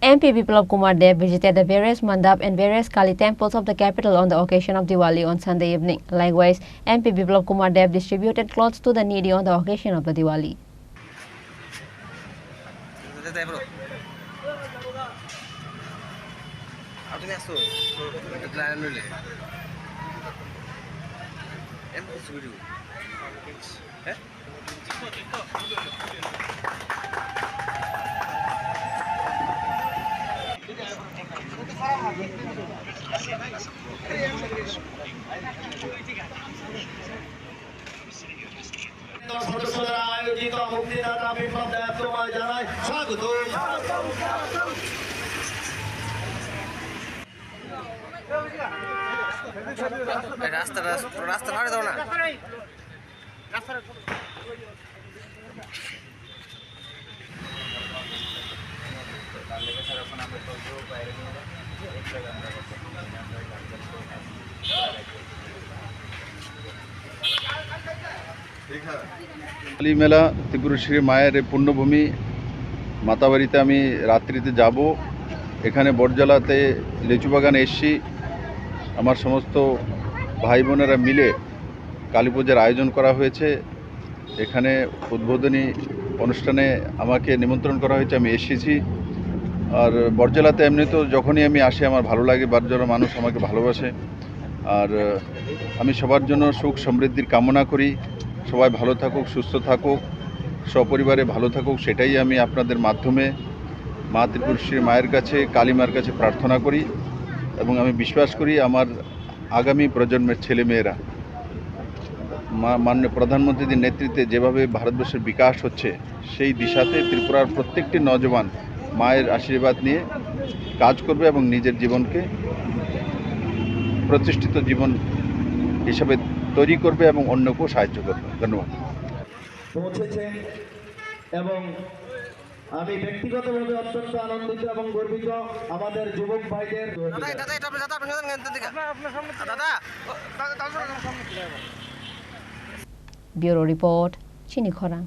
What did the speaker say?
MP Biplab Kumar Deb visited the various Mandap and various Kali Temples of the capital on the occasion of Diwali on Sunday evening. Likewise, MP Biplab Kumar Deb distributed clothes to the needy on the occasion of the Diwali. Kali মেলা ত্রিপুরা শ্রী মায়ের পুণ্যভূমি মাতাবাড়িতে আমি রাত্রিতে যাব। এখানে বটজলাতে লিচু বাগানে এসেছি। আমার সমস্ত ভাই বোনেরা মিলে কালী পূজার আয়োজন করা হয়েছে। এখানে উদ্বোধনী অনুষ্ঠানে আমাকে নিমন্ত্রণ করা হয়েছে, আমি এসেছি। আর বটজলাতে এমনি তো যখনই আমি আসি আমার ভালো লাগে, বটজলার মানুষ আমাকে ভালোবাসে। আর আমি সবার জন্য সুখ সমৃদ্ধির কামনা করি। সবাই ভালো থাকুক, সুস্থ থাকুক, সপরিবারে ভালো থাকুক, সেটাই আমি আপনাদের মাধ্যমে মা ত্রিপুরেশ্বরী মায়ের কাছে, কালী মার কাছে প্রার্থনা করি। এবং আমি বিশ্বাস করি আমার আগামী প্রজন্মের ছেলেমেয়েরা মাননীয় প্রধানমন্ত্রীর নেতৃত্বে যেভাবে ভারতবর্ষের বিকাশ হচ্ছে, সেই দিশাতে ত্রিপুরার প্রত্যেকটি নওজওয়ান মায়ের আশীর্বাদ নিয়ে কাজ করবে এবং নিজের জীবনকে প্রতিষ্ঠিত জীবন হিসাবে তৈরি করবে এবং অন্যকেও সাহায্য করবে। ধন্যবাদ। পৌঁছেছেন এবং আমি ব্যক্তিগতভাবে অত্যন্ত আনন্দিত এবং গর্বিত আমাদের যুবক ভাইদের। Bureau Report, Chini Khorang.